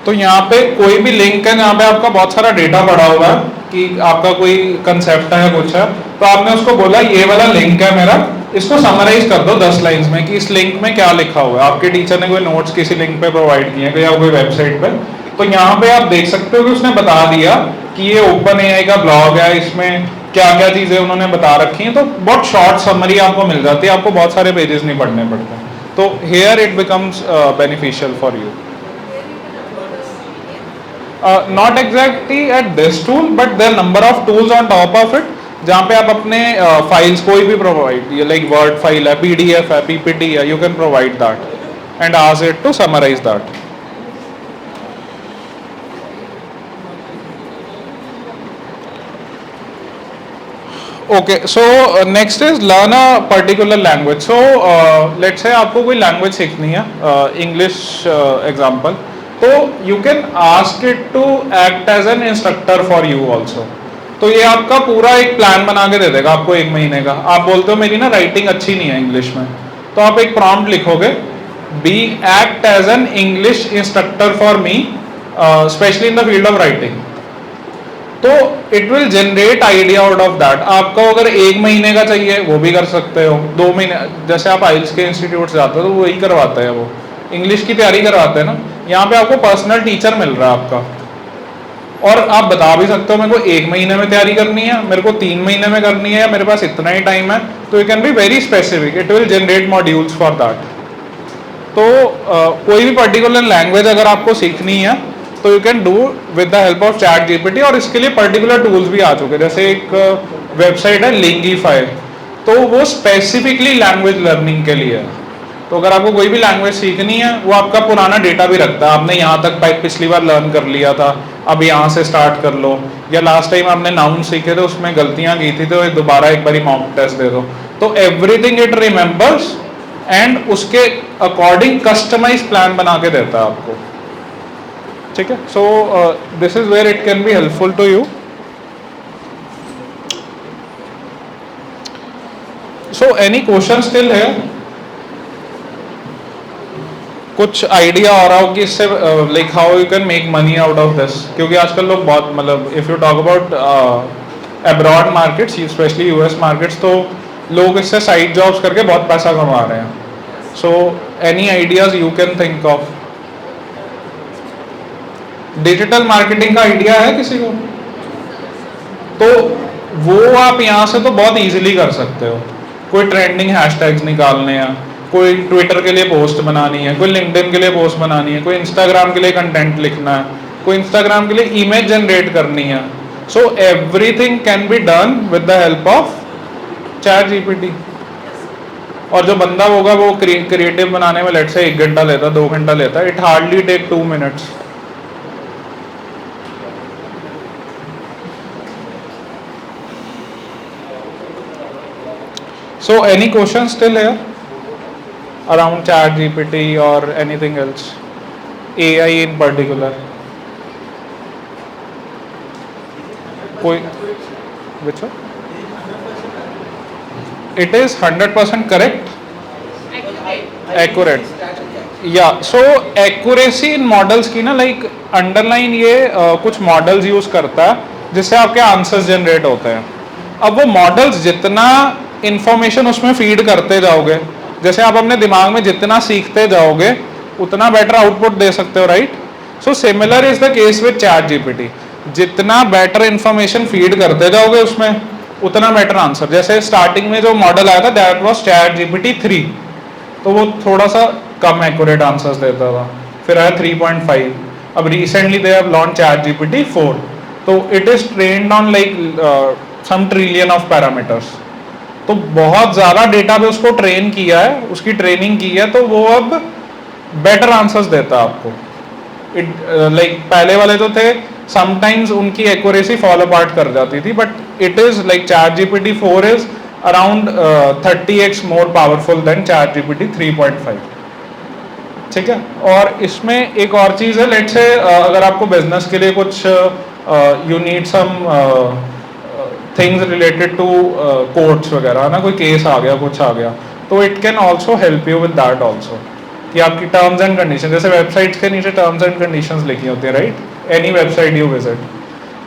तो यहाँ पे कोई भी लिंक है जहाँ पे आपका बहुत सारा डेटा पड़ा हुआ है कि आपका कोई कंसेप्ट है कुछ है, तो आपने उसको बोला ये वाला लिंक है मेरा, इसको समराइज कर दो 10 लाइंस में कि इस लिंक में क्या लिखा हुआ है। आपके टीचर ने कोई नोट्स किसी लिंक पे प्रोवाइड किए हैं या कोई वेबसाइट पे, तो यहाँ पे आप देख सकते हो कि उसने बता दिया कि ये ओपन एआई का ब्लॉग है, इसमें क्या क्या चीजें उन्होंने बता रखी हैं। तो बहुत शॉर्ट समरी आपको मिल जाती है, आपको बहुत सारे पेजेस नहीं पढ़ने पड़ते। तो here it becomes beneficial for you. Not exactly at this tool but there number of tools on top of it, जहाँ पे आप अपने फाइल्स कोई भी प्रोवाइड, लाइक वर्ड फाइल है, पीडीएफ है, पीपीटी है, you can provide that and ask it to summarise that. Okay, so next is learn a particular language. So let's say आपको कोई लैंग्वेज सीखनी है, इंग्लिश एग्जांपल, तो you can ask it to act as an instructor for you also. तो ये आपका पूरा एक प्लान बना के दे देगा आपको 1 महीने का। आप बोलते हो मेरी ना राइटिंग अच्छी नहीं है इंग्लिश में, तो आप एक प्रॉम्प्ट लिखोगे, be act as an English instructor for me specially in the field of writing, तो it will generate idea out of that. आपको अगर 1 महीने का चाहिए वो भी कर सकते हो, 2 महीने, जैसे आप आइल्स के इंस्टीट्यूट जाते हो तो वही करवाते हैं, वो इंग्लिश की तैयारी करवाते हैं ना। यहाँ पे आपको पर्सनल टीचर मिल रहा है आपका, और आप बता भी सकते हो मेरे को 1 महीने में तैयारी करनी है, मेरे को 3 महीने में करनी है, या मेरे पास इतना ही टाइम है। तो you can be very specific, it will generate modules for that. तो कोई भी पर्टिकुलर लैंग्वेज अगर आपको सीखनी है तो you can do with the help of chat GPT, और इसके लिए पर्टिकुलर टूल्स भी आ चुके हैं। जैसे एक वेबसाइट है लिंगीफाई, तो वो स्पेसिफिकली लैंग्वेज लर्निंग के लिए है। तो अगर आपको कोई भी लैंग्वेज सीखनी है, वो आपका पुराना डेटा भी रखता है, आपने यहाँ तक पिछली बार लर्न कर लिया था, अब यहाँ से स्टार्ट कर लो, या लास्ट टाइम आपने नाउन सीखे थे उसमें गलतियाँ की थी तो दोबारा एक बारी मॉक टेस्ट दे दो। तो एवरीथिंग इट रिमेंबर्स एंड उसके अकॉर्डिंग कस्टमाइज प्लान बना के देता है आपको। ठीक है, so this is where it can be helpful to you. So any question still है? कुछ आइडिया हो रहा हो कि इससे like how you can make money out of this? क्योंकि आजकल लोग बहुत, मतलब if you talk about abroad markets, specially US markets, तो लोग इससे साइड जॉब्स करके बहुत पैसा कमा रहे हैं। So any ideas you can think of? Digital marketing का आइडिया है किसी को? तो वो आप यहाँ से तो बहुत इजीली कर सकते हो। कोई ट्रेंडिंग हैशटैग्स निकालने हैं, कोई ट्विटर के लिए पोस्ट बनानी है, कोई लिंक्डइन के लिए पोस्ट बनानी है, कोई इंस्टाग्राम के लिए कंटेंट लिखना है, कोई इंस्टाग्राम के लिए इमेज जनरेट करनी है। So everything can be done with the help of chat GPT. और जो बंदा होगा वो क्रिएटिव बनाने में लेट से 1 घंटा लेता है, 2 घंटा लेता है, it hardly take 2 minutes. So any questions still here around chat GPT or anything else, AI in particular? कोई which one? It is 100% correct? Accurate. Yeah, so accuracy in models की ना, like underline ये कुछ models use करता है जिससे आपके answers generate होते हैं। अब वो मॉडल्स जितना इंफॉर्मेशन उसमें फीड करते जाओगे, जैसे आप अपने दिमाग में जितना सीखते जाओगे उतना बेटर आउटपुट दे सकते हो, right? So similar is the case with chat GPT. जितना बेटर इंफॉर्मेशन फीड करते जाओगे उसमें उतना बेटर आंसर। जैसे स्टार्टिंग में जो मॉडल आया था दैट वाज चैट जीपीटी 3, तो वो थोड़ा सा कम एक्यूरेट आंसर्स देता था, फिर आया 3.5, अब recently they have launch ChatGPT 4, तो it is trained on like some trillion of parameters. तो बहुत ज़्यादा डेटा पे उसको ट्रेन किया है, उसकी ट्रेनिंग की है, तो वो अब बेटर आंसर्स देता है आपको। इट लाइक पहले वाले तो थे समटाइम्स उनकी एक्यूरेसी फॉल अपार्ट कर जाती थी, but it is like ChatGPT 4 is around 30x more powerful than ChatGPT 3.5. ठीक है. और इसमें एक और चीज़ है, लेट्स से अगर आपको बिजनेस के लिए कुछ you need some things related to courts वगैरह ना, कोई केस आ गया, कुछ आ गया, तो it can also help you with that also, कि आपकी टर्म्स एंड कंडीशन, जैसे वेबसाइट्स के नीचे टर्म्स एंड कंडीशंस लिखी होती है, right, any website you visit,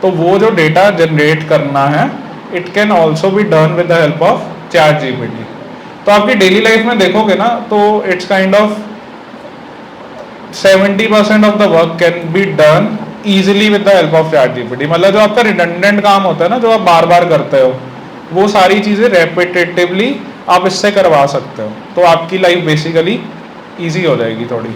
तो वो जो डेटा जनरेट करना है it can also be done with the help of ChatGPT. तो आपकी डेली लाइफ में देखोगे ना, तो it's kind of 70% of the work can be done easily with the help of ChatGPT. मतलब जो आपका रिडंडेंट काम होता है ना, जो आप बार बार करते हो, वो सारी चीज़ें रेपिटेटिवली आप इससे करवा सकते हो, तो आपकी लाइफ बेसिकली ईजी हो जाएगी थोड़ी.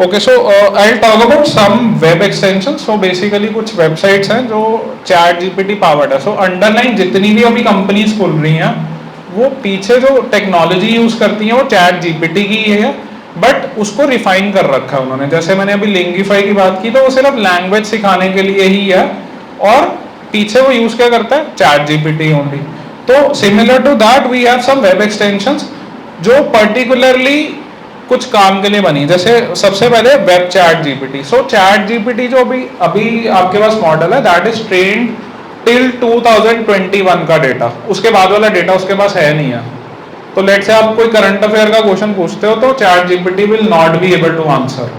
Okay, so I talk about some web extension. So basically कुछ वेबसाइट्स हैं जो ChatGPT पावर्ड है. सो अंडरलाइन जितनी भी अभी कंपनीज खुल रही हैं, वो पीछे जो टेक्नोलॉजी यूज करती हैं वो ChatGPT की ही है, बट उसको रिफाइन कर रखा है उन्होंने. जैसे मैंने अभी लिंगिफाई की बात की, तो वो सिर्फ लैंग्वेज सिखाने के लिए ही है, और पीछे वो यूज क्या करता है, ChatGPT ओनली. तो similar to that we have some web extensions जो पर्टिकुलरली कुछ काम के लिए बनी. जैसे सबसे पहले वेब ChatGPT. सो ChatGPT जो अभी आपके पास मॉडल है, दैट इज ट्रेन्ड टिल 2021 का डेटा. उसके बाद वाला डेटा उसके पास है नहीं है. तो लेट्स से आप कोई करंट अफेयर का क्वेश्चन पूछते हो, तो ChatGPT will not be able to answer.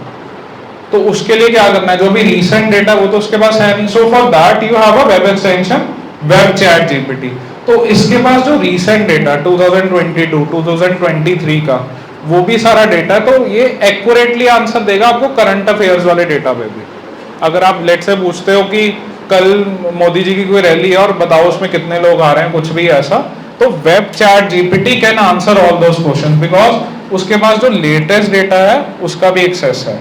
तो उसके लिए क्या करना है, जो भी रीसेंट डेटा वो तो उसके पास है नहीं. So for that you have a web extension web ChatGPT. तो इसके पास जो रीसेंट डेटा 2022 2023 का वो भी सारा डेटा, तो ये एक्यूरेटली आंसर देगा आपको करंट अफेयर्स वाले डेटा पे भी. अगर आप लेट से पूछते हो कि कल मोदी जी की कोई रैली है और बताओ उसमें कितने लोग आ रहे हैं, कुछ भी ऐसा, तो web ChatGPT can answer all those questions, because उसके पास जो लेटेस्ट डेटा है उसका भी एक्सेस है.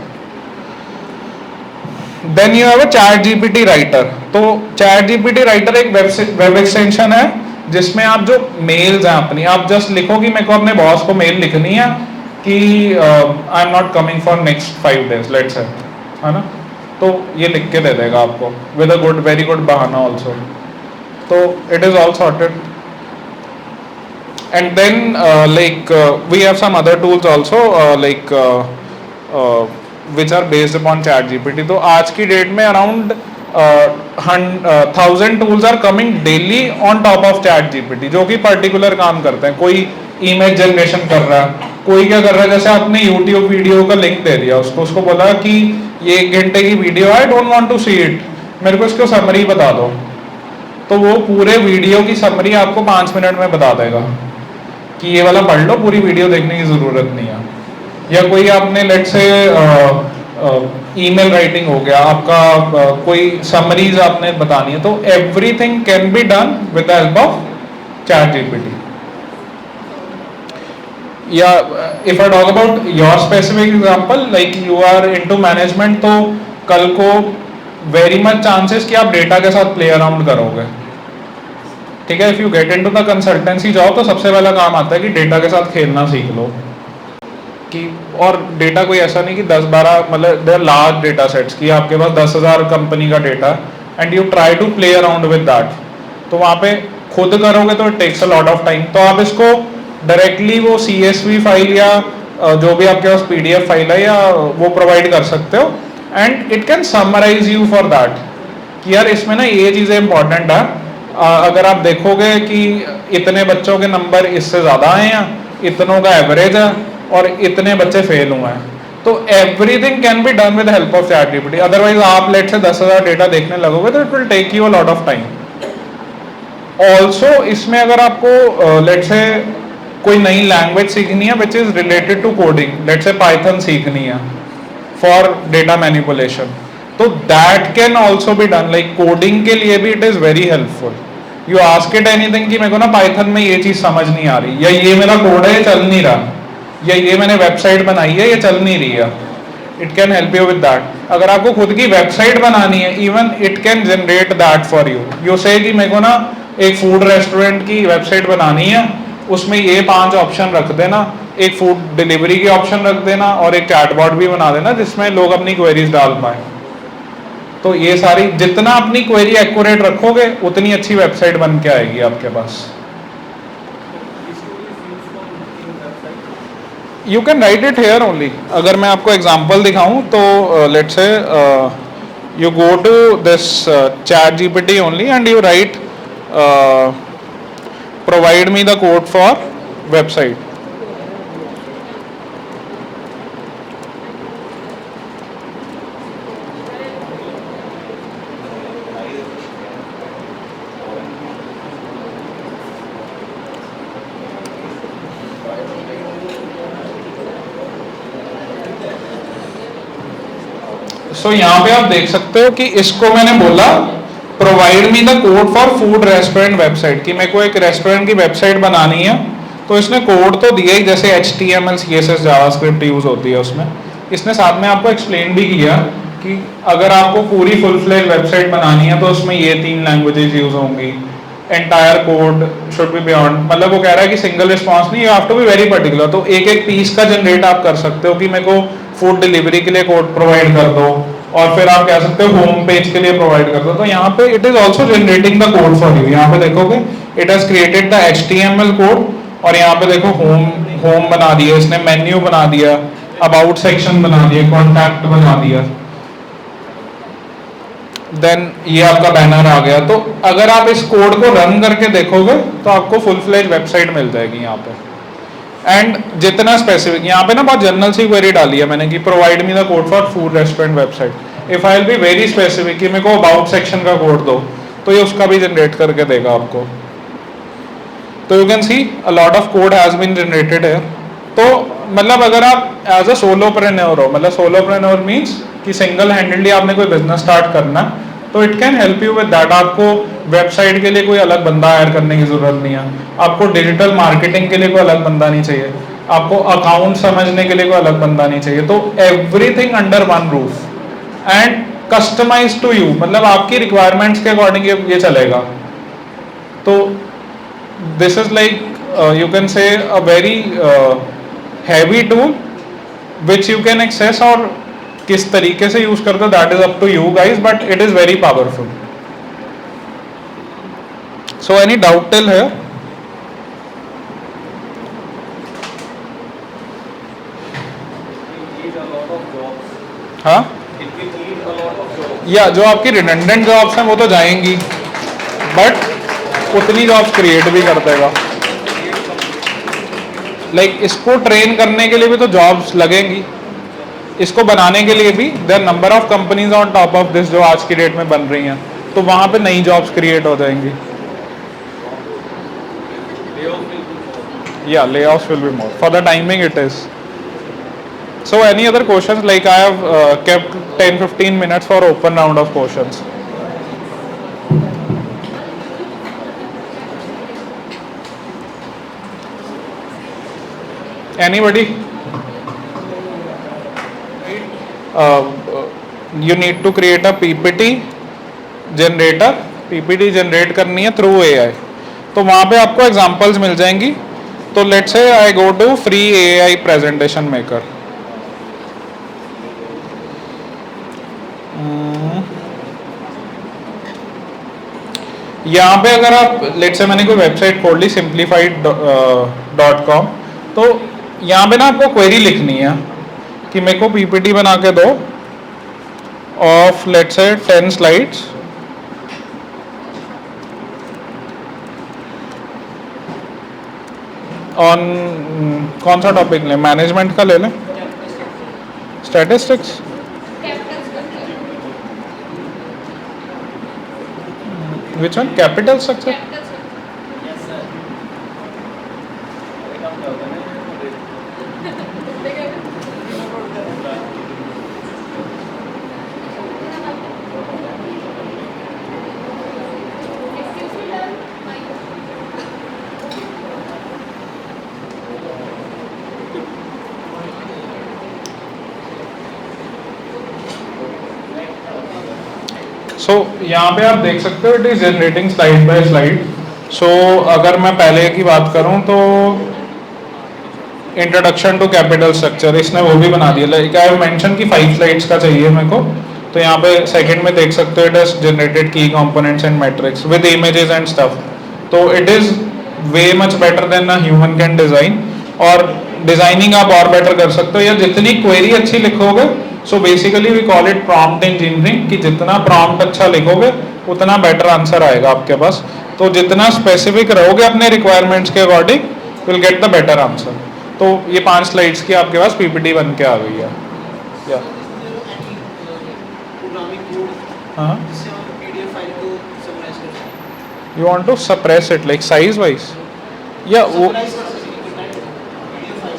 Then you have a ChatGPT writer. तो ChatGPT राइटर एक वेब एक्सटेंशन है जिसमें आप जो मेल्स हैं अपनी, आप जस्ट लिखो कि मेरे को अपने बॉस को मेल लिखनी है कि I am not coming for next 5 days, let's say, है ना, तो ये लिख के दे देगा आपको with a good, very good बहाना ऑल्सो. तो it is all sorted. And then like we have some other tools also like which are based upon ChatGPT. तो आज की डेट में around 1000 tools are coming daily on top of ChatGPT, जो कि particular काम करते हैं. कोई इमेज जनरेशन कर रहा है, कोई क्या कर रहा है, जैसे आपने YouTube वीडियो का लिंक दे दिया उसको बोला कि ये 1 घंटे की वीडियो है, I don't want to see it, मेरे को इसको समरी बता दो, तो वो पूरे वीडियो की समरी आपको 5 मिनट में बता देगा कि ये वाला पढ़ लो, पूरी वीडियो देखने की जरूरत नहीं है. या कोई आपने लेट से ईमेल राइटिंग हो गया आपका, कोई समरीज आपने बतानी है, तो everything can be done with the help of ChatGPT. या if I talk about your specific example, like you are into management, तो कल को वेरी मच चांसेस कि आप डेटा के साथ प्ले अराउंड करोगे. ठीक है, if you get into the consultancy job, तो सबसे पहला काम आता है कि डेटा के साथ खेलना सीख लो. कि और डेटा कोई ऐसा नहीं कि 10-12, मतलब देयर लार्ज डेटा सेट्स, कि आपके पास 10,000 कंपनी का data and you try to play around with that. तो वहाँ पे खुद करोगे तो it takes a lot of time. तो आप इसको डायरेक्टली वो CSV फाइल या जो भी आपके पास PDF फाइल है या वो प्रोवाइड कर सकते हो, and it can summarise you for that कि यार इसमें ना ये चीज़ें इंपॉर्टेंट है. अगर आप देखोगे कि इतने बच्चों के नंबर इससे ज़्यादा आए हैं, इतनों का एवरेज है और इतने बच्चे फेल हुए हैं, तो everything can be done with help of ChatGPT. Otherwise आप लेट से 10,000 डेटा देखने लगोगे तो it will take you a lot of time. Also इसमें अगर आपको लेट से कोई नई लैंग्वेज सीखनी है which is related to coding, let say Python सीखनी है फॉर डेटा मैनिपुलेशन, तो that can also be done. Like coding के लिए भी it is very helpful. You ask it anything कि मेरे को ना पाइथन में ये चीज समझ नहीं आ रही, या ये मेरा कोड है ये चल नहीं रहा, या ये मैंने वेबसाइट बनाई है ये चल नहीं रही है, it can help you with that. अगर आपको खुद की वेबसाइट बनानी है, even it can generate that for you. You से कि मेरे को ना एक फूड रेस्टोरेंट की वेबसाइट बनानी है, उसमें ये 5 ऑप्शन रख देना, एक फूड डिलीवरी की ऑप्शन रख देना और एक चैटबॉट भी बना देना जिसमें लोग अपनी क्वेरीज डाल पाए। तो ये सारी, जितना अपनी क्वेरी एक्यूरेट रखोगे उतनी अच्छी वेबसाइट बन के आएगी आपके पास। You can write it here only. अगर मैं आपको एग्जांपल दिखाऊं तो लेट्स से you go to this chat GPT only and you write provide me the code for website. सो यहाँ पे आप देख सकते हो कि इसको मैंने बोला provide me the code for food restaurant website, कि मेरे को एक रेस्टोरेंट की वेबसाइट बनानी है। तो इसने कोड तो दिया ही, जैसे HTML CSS जावास्क्रिप्ट यूज होती है उसमें। इसने साथ में आपको एक्सप्लेन भी किया कि अगर आपको पूरी फुल फ्लेज वेबसाइट बनानी है तो उसमें ये 3 लैंग्वेजेस यूज होंगी, entire code should be beyond, मतलब वो कह रहा है कि सिंगल रिस्पॉन्स नहीं, you have to be very particular. तो एक एक पीस का जनरेट आप कर सकते हो कि मेरे को फूड डिलीवरी के लिए कोड प्रोवाइड कर दो, और फिर आप कह सकते हो होम पेज के लिए प्रोवाइड कर दो। तो यहाँ पे it is also generating the code for you. यहाँ पे देखोगे it has created the HTML code, और यहाँ पे देखो होम बना दिया इसने, मेन्यू बना दिया, अबाउट सेक्शन बना दिया, कॉन्टैक्ट बना दिया, देन ये आपका बैनर आ गया। तो अगर आप इस कोड को रन करके देखोगे तो आपको फुल फ्लेज वेबसाइट मिल जाएगी यहाँ पे। एंड जितना स्पेसिफिक, यहाँ पे ना बहुत जनरल सी क्वेरी डाली है मैंने कि provide me the code for food restaurant website. If I will be very specific कि मेरे को अबाउट सेक्शन का कोड दो, तो ये उसका भी जनरेट करके देगा आपको। तो you can see a lot of code has been generated है। तो मतलब अगर आप एज अ सोलोप्रेन्योर हो, मतलब सोलोप्रेन्योर मीन्स कि सिंगल हैंडेडली आपने कोई बिजनेस स्टार्ट करना, तो it can help you with that. आपको वेबसाइट के लिए कोई अलग बंदा हायर करने की जरूरत नहीं है, आपको डिजिटल मार्केटिंग के लिए कोई अलग बंदा नहीं चाहिए, आपको अकाउंट समझने के लिए कोई अलग बंदा नहीं चाहिए। तो everything under one roof and customise to you, मतलब आपकी रिक्वायरमेंट्स के अकॉर्डिंग ये चलेगा। तो this is like you can say a very heavy tool which you can access, और किस तरीके से यूज करते हो that is up to you guys, but it is very powerful. So any doubt till है? हाँ, या जो आपकी रिडंडेंट जॉब्स हैं वो तो जाएंगी, बट उतनी जॉब्स क्रिएट भी कर देगा। लाइक इसको ट्रेन करने के लिए भी तो जॉब्स लगेंगी, इसको बनाने के लिए भी there number of companies on top of this जो आज की डेट में बन रही हैं, तो वहां पे नई जॉब्स क्रिएट हो जाएंगी। या layoffs will be more for the timing it is. So any other questions? Like I have kept 10-15 minutes for open round of questions. Anybody? You need to create a PPT generator. PPT generate करनी है through AI. तो वहाँ पे आपको examples मिल जाएंगी। तो let's say I go to free AI presentation maker. यहाँ पे अगर आप लेट्स से मैंने कोई वेबसाइट खोल ली simplified.com, तो यहाँ पे ना आपको क्वेरी लिखनी है कि मेरे को PPT बना के दो of let's say 10 slides on कौन सा टॉपिक लें, मैनेजमेंट का ले लें, statistics, which one, capital structure. So यहाँ पे आप देख सकते हो it is generating slide by slide. So अगर मैं पहले की बात करूँ तो इंट्रोडक्शन टू कैपिटल स्ट्रक्चर, इसने वो भी बना दिया। लाइक आई हैव मेंशन कि 5 स्लाइड्स का चाहिए मेरे को, तो यहाँ पे सेकंड में देख सकते हो, it has generated key components and matrix with images and stuff. तो it is way much better than a human can design, और डिजाइनिंग आप और बेटर कर सकते हो, या जितनी क्वेरी अच्छी लिखोगे, so basically we call it prompt engineering, कि जितना प्रॉम्प्ट अच्छा लिखोगे उतना बेटर आंसर आएगा आपके पास। तो जितना स्पेसिफिक रहोगे अपने रिक्वायरमेंट्स के according, will get the better answer. तो ये 5 स्लाइड्स की आपके पास पीपीटी बन के आ गई है। या हाँ, you want to suppress it like size wise, या वो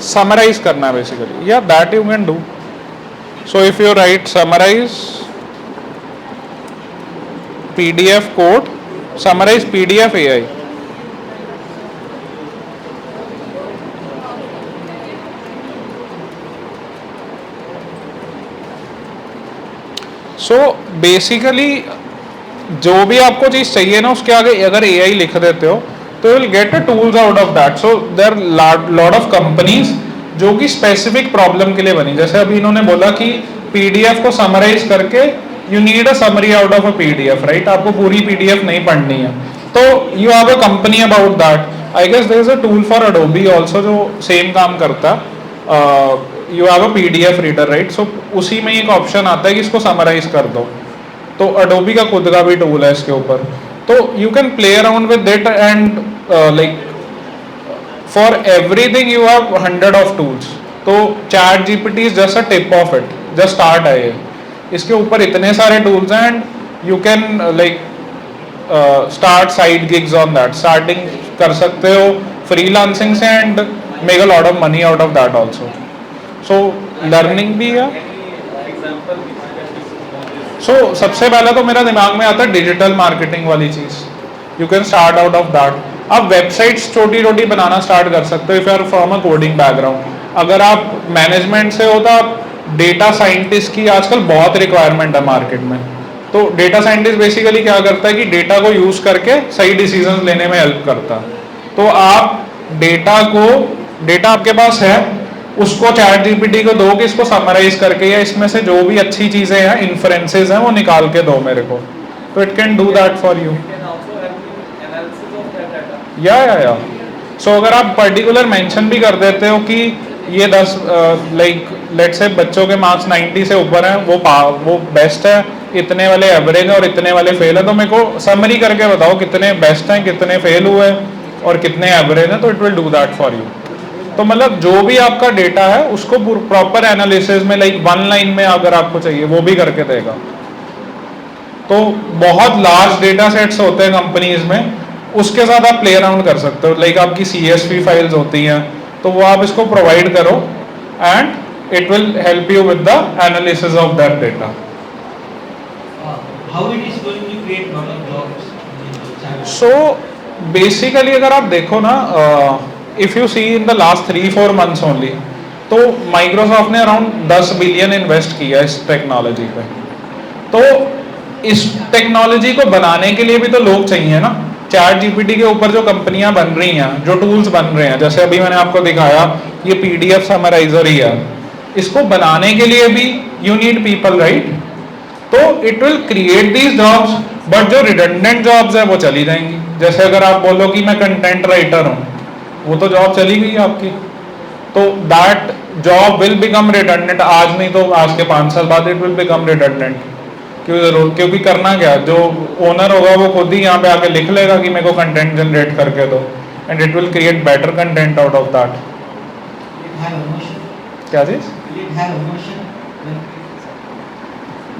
समराइज करना है बेसिकली, या that you can do. So if you write summarise PDF code, summarise PDF AI, so basically जो भी आपको चीज चाहिए ना, उसके आगे अगर एआई लिख देते हो तो will get a tools out of that. So there lot of companies जो कि स्पेसिफिक प्रॉब्लम के लिए बनी, जैसे अभी इन्होंने बोला कि पीडीएफ को समराइज करके you need a summary out of a PDF, right, आपको पूरी पीडीएफ नहीं पढ़नी है, तो you have a company about that. I guess there is a tool for Adobe also जो सेम काम करता है, you have a PDF reader, right, so उसी में एक ऑप्शन आता है कि इसको समराइज कर दो, तो अडोबी का खुद का भी टूल है इसके ऊपर। तो you can play around with it, and like for everything you have 100 of tools. तो ChatGPT is just a tip of it, just start है ये, इसके ऊपर इतने सारे टूल्स हैं, and you can like start side gigs on that, starting कर सकते हो फ्रीलांसिंग से, and make a lot of money out of that also. So learning भी है। सो सबसे पहले तो मेरा दिमाग में आता है डिजिटल मार्केटिंग वाली चीज, you can start out of that. आप वेबसाइट्स छोटी छोटी बनाना स्टार्ट कर सकते हो if you are from a coding background. अगर आप मैनेजमेंट से हो तो आप डेटा साइंटिस्ट की आजकल बहुत रिक्वायरमेंट है मार्केट में। तो डेटा साइंटिस्ट बेसिकली क्या करता है कि डेटा को यूज करके सही डिसीजन लेने में हेल्प करता है। तो आप डेटा आपके पास है, उसको चैट जीपीटी को दो कि इसको समराइज करके, या इसमें से जो भी अच्छी चीजें हैं, इन्फ्रेंसेस हैं, वो निकाल के दो मेरे को, तो it can do that for you. या सो अगर आप पर्टिकुलर मेंशन भी कर देते हो कि ये 10 लाइक लेट्स से बच्चों के मार्क्स 90 से ऊपर हैं, वो बेस्ट है, इतने वाले एवरेज है और इतने वाले फेल है, तो मेरे को समरी करके बताओ कितने बेस्ट हैं, कितने फेल हुए और कितने एवरेज हैं, तो it will do that for you. तो मतलब जो भी आपका डेटा है उसको प्रॉपर एनालिसिस में, लाइक 1 लाइन में अगर आपको चाहिए वो भी करके देगा। तो बहुत लार्ज डेटा सेट्स होते हैं कंपनीज में, उसके साथ आप प्ले अराउंड कर सकते हो, लाइक आपकी CSV फाइल्स होती हैं, तो वो आप इसको प्रोवाइड करो and it will help you with the analysis of that data. How it is going to create lot of jobs? So basically अगर आप देखो ना, if you see in the last 3-4 months only, तो Microsoft ने around 10 billion invest किया इस technology पे। तो इस टेक्नोलॉजी को बनाने के लिए भी तो लोग चाहिए ना। चैट जीपीटी के ऊपर जो कंपनियां बन रही हैं, जो टूल्स बन रहे हैं, जैसे अभी मैंने आपको दिखाया ये पीडीएफ समराइजर ही है, इसको बनाने के लिए भी यू नीड पीपल, राइट। तो it will create these jobs, but जो रिडंडेंट जॉब्स है वो चली जाएंगी। जैसे अगर आप बोलो कि मैं कंटेंट राइटर हूँ, वो तो जॉब चली गई आपकी, तो that job will become redundant, आज नहीं तो आज के 5 साल बाद इट विल बिकम रिडंडेंट। क्योंकि करना क्या, जो ओनर होगा वो खुद ही यहाँ पे आके लिख लेगा कि मेरे को कंटेंट जनरेट करके दो, and it will create better content out of that. क्या चीज?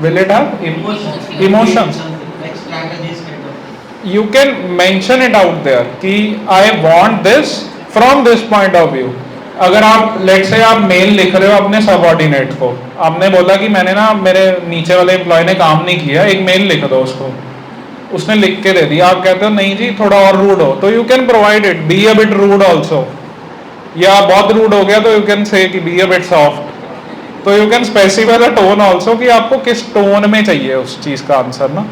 Will it have emotions? Like strategies kind of. You can mention it out there कि I want this from this point of view। अगर आप let से आप mail लिख रहे हो अपने सबऑर्डिनेट को, आपने बोला कि मैंने ना मेरे नीचे वाले एम्प्लॉय ने काम नहीं किया, एक मेल लिख दो उसको, उसने लिख के दे दिया, आप कहते हो नहीं जी थोड़ा और रूड हो, तो you can provide it, be a bit rude also. या बहुत रूड हो गया तो यू कैन से कि बी अ बिट सॉफ्ट। तो you can specify the tone also कि आपको किस टोन में चाहिए उस चीज का आंसर ना,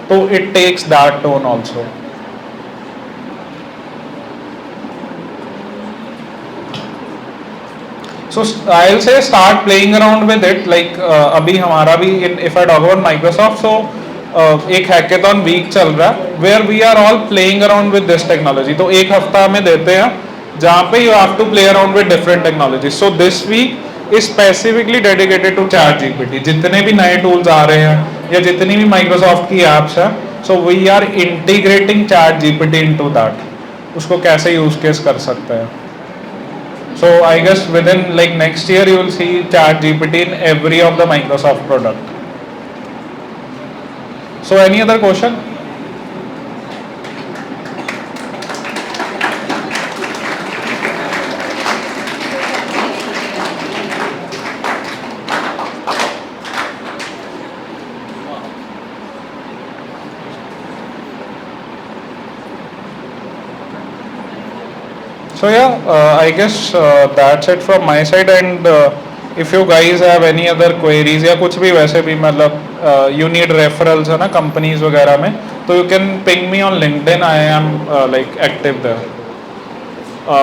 तो it takes that tone also. So I'll say start playing around with it. Like अभी हमारा भी if I talk about Microsoft, so एक hackathon week चल रहा है where we are all playing around with this technology. तो एक हफ्ता में देते हैं जहाँ पे you have to play around with different technologies. So this week is specifically dedicated to ChatGPT. जितने भी नए tools आ रहे हैं या जितनी भी Microsoft की apps हैं, so we are integrating ChatGPT into that. उसको कैसे use case कर सकते हैं. So I guess within like next year you will see ChatGPT in every of the Microsoft product. So any other question? So yeah, I guess that's it from my side, and if you guys have any other queries या कुछ भी वैसे भी मतलब you need referrals है ना companies वगैरह में, तो you can ping me on LinkedIn. I am like active there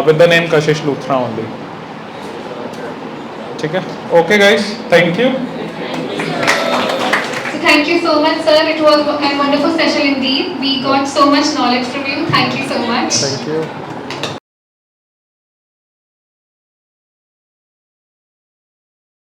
with the name Kashish Luthra only. ठीक है? Okay guys, thank you. So thank you so much, sir. It was a wonderful session indeed. We got so much knowledge from you. Thank you so much. Thank you.